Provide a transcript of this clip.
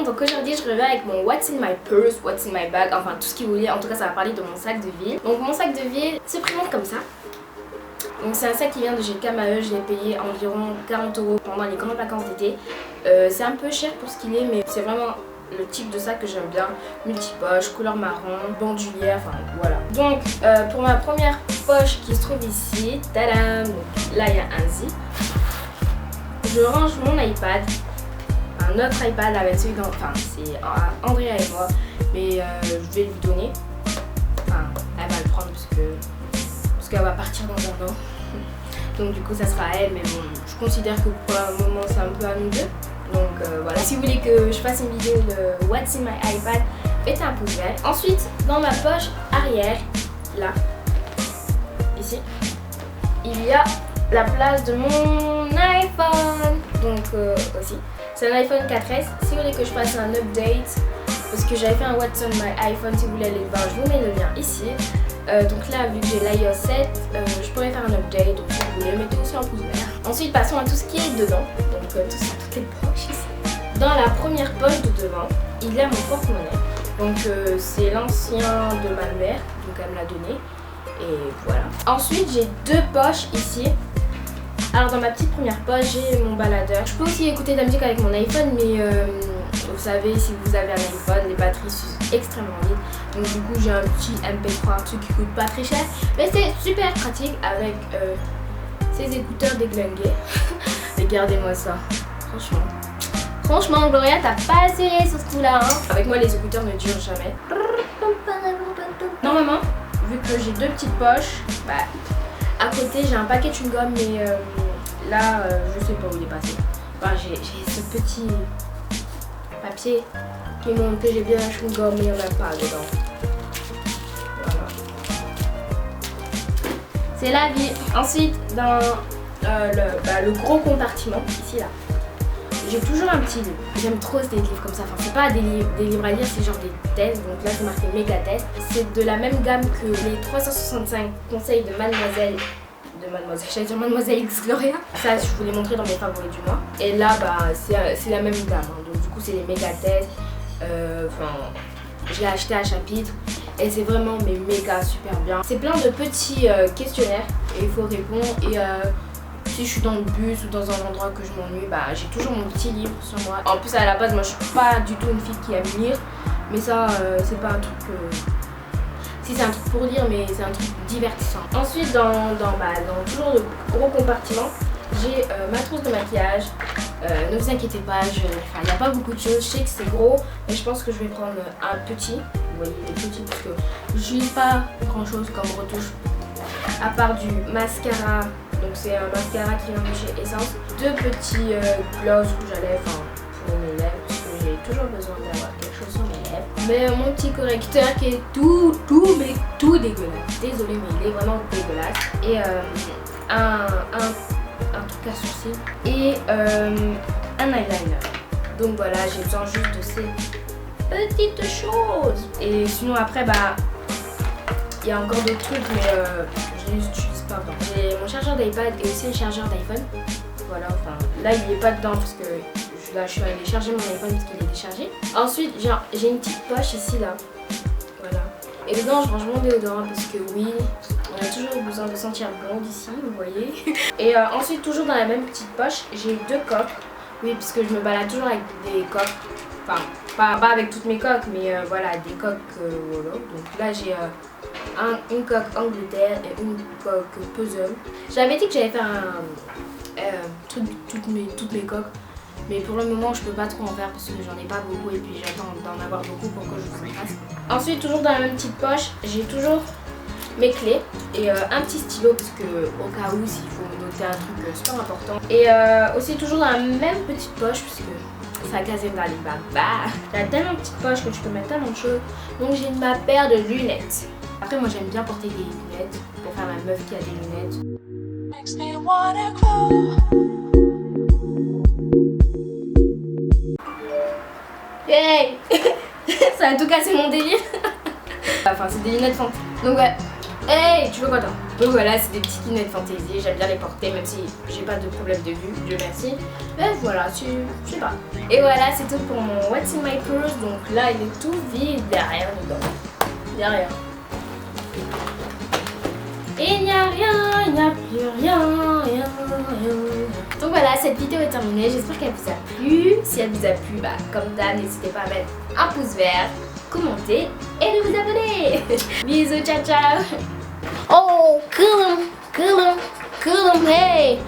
donc aujourd'hui je reviens avec mon What's in my purse, What's in my bag, enfin tout ce que vous voulez. En tout cas ça va parler de mon sac de ville. Donc mon sac de ville se présente comme ça. Donc c'est un sac qui vient de chez Camae, je l'ai payé environ 40 € pendant les grandes vacances d'été. C'est un peu cher pour ce qu'il est, mais c'est vraiment le type de sac que j'aime bien. Multipoche, couleur marron, bandoulière, enfin voilà. Donc pour ma première poche qui se trouve ici, tadam, donc là il y a un zip. Je range mon iPad, un autre iPad avec celui dans, enfin c'est Andrea et moi, mais je vais lui donner. Enfin elle va le prendre parce qu'elle va partir dans un an. Donc du coup ça sera à elle, mais bon je considère que pour le moment c'est un peu à nous deux. Donc voilà, si vous voulez que je fasse une vidéo de What's in my iPad, mettez un pouce vert. Ensuite dans ma poche arrière, là, ici, il y a la place de mon iPhone. Donc aussi, c'est un iPhone 4S. Si vous voulez que je fasse un update, parce que j'avais fait un What's on my iPhone, si vous voulez aller le voir, je vous mets le lien ici. Donc là, vu que j'ai l'iOS 7, je pourrais faire un update, donc si vous voulez, mettez aussi un pouce vert. Ensuite, passons à tout ce qui est dedans, donc toutes les poches ici. Dans la première poche de devant, il y a mon porte-monnaie. Donc c'est l'ancien de ma mère, donc elle me l'a donné. Et voilà. Ensuite, j'ai deux poches ici. Alors dans ma petite première poche, j'ai mon baladeur. Je peux aussi écouter de la musique avec mon iPhone, mais vous savez, si vous avez un iPhone, les batteries s'usent extrêmement vite. Donc du coup, j'ai un petit MP3, ce qui coûte pas très cher, mais c'est super pratique avec ces écouteurs déglingués. Regardez-moi ça, franchement Gloria, t'as pas essayé sur ce coup-là, hein. Avec moi, les écouteurs ne durent jamais. Normalement, vu que j'ai deux petites poches, bah, à côté j'ai un paquet de chewing-gum, mais là je sais pas où il est passé. Enfin, j'ai ce petit papier qui montre que j'ai bien un chewing-gum, mais il n'y en a pas dedans. Voilà. C'est la vie. Ensuite, dans le gros compartiment, ici là, j'ai toujours un petit livre. J'aime trop ces livres comme ça. Enfin, c'est pas des livres à lire, c'est genre des tests. Donc là, c'est marqué méga test. C'est de la même gamme que les 365 conseils de Mademoiselle. J'allais dire Mademoiselle X Gloria. Ça, je vous l'ai montré dans mes favoris du mois. Et là, bah, c'est la même gamme. Hein. Donc du coup, c'est les méga tests. Je l'ai acheté à chapitre. Et c'est vraiment méga super bien. C'est plein de petits questionnaires. Et il faut répondre. Et si je suis dans le bus ou dans un endroit que je m'ennuie, bah, j'ai toujours mon petit livre sur moi. En plus, à la base, moi, je suis pas du tout une fille qui aime lire. Mais ça, c'est pas un truc... Si c'est un truc pour lire, mais c'est un truc divertissant. Ensuite, dans toujours le gros compartiment, j'ai ma trousse de maquillage. Ne vous inquiétez pas, il n'y a pas beaucoup de choses. Je sais que c'est gros, mais je pense que je vais prendre un petit. Vous voyez, les petits, parce que je n'utilise pas grand chose comme retouche. À part du mascara. Donc c'est un mascara qui vient de chez Essence. Deux petits gloss rouge à lèvres, enfin, pour mes lèvres, parce que j'ai toujours besoin d'avoir quelque chose sur mes lèvres. Mais mon petit correcteur qui est tout dégueulasse. Désolée, mais il est vraiment dégueulasse. Et un truc à sourcils et un eyeliner. Donc voilà, j'ai besoin juste de ces petites choses. Et sinon après, bah, il y a encore d'autres trucs, mais je les utilise pas. J'ai mon chargeur d'iPad et aussi le chargeur d'iPhone. Voilà, enfin là il est pas dedans parce que là je suis allée charger mon iPhone parce qu'il est déchargé. Ensuite j'ai une petite poche ici là. Voilà. Et dedans je range mon déodorant parce que oui, on a toujours besoin de sentir blonde ici, vous voyez. Et ensuite toujours dans la même petite poche, j'ai deux coques. Oui, parce que je me balade toujours avec des coques. Enfin, pas avec toutes mes coques, mais voilà, des coques voilà. Donc là j'ai une coque Angleterre et une coque puzzle. J'avais dit que j'allais faire un truc toutes mes coques. Mais pour le moment je peux pas trop en faire parce que j'en ai pas beaucoup et puis j'attends d'en avoir beaucoup pour que je vous en fasse. Ensuite toujours dans la même petite poche, j'ai toujours mes clés et un petit stylo parce que au cas où s'il faut noter un truc super important. Et aussi toujours dans la même petite poche parce que ça casse dans les babas. Il y a tellement de petites poches que tu peux mettre tellement de choses. Donc j'ai ma paire de lunettes. Après moi j'aime bien porter des lunettes pour faire ma meuf qui a des lunettes. Hey. Ça a tout cassé mon délire. Enfin c'est des lunettes fantômes. Donc ouais. Hey, tu veux quoi toi? Donc voilà, c'est des petites lunettes fantaisie, j'aime bien les porter même si j'ai pas de problème de vue, Dieu merci. Mais voilà, je sais pas. Et voilà, c'est tout pour mon What's in my purse. Donc là, il est tout vide, il n'y a rien dedans. Il n'y a rien. Il n'y a rien, il n'y a plus rien, rien. Donc voilà, cette vidéo est terminée, j'espère qu'elle vous a plu. Si elle vous a plu, bah, comme d'hab, n'hésitez pas à mettre un pouce vert, commenter et de vous abonner. Bisous, ciao ciao. Oh, cool 'em, hey.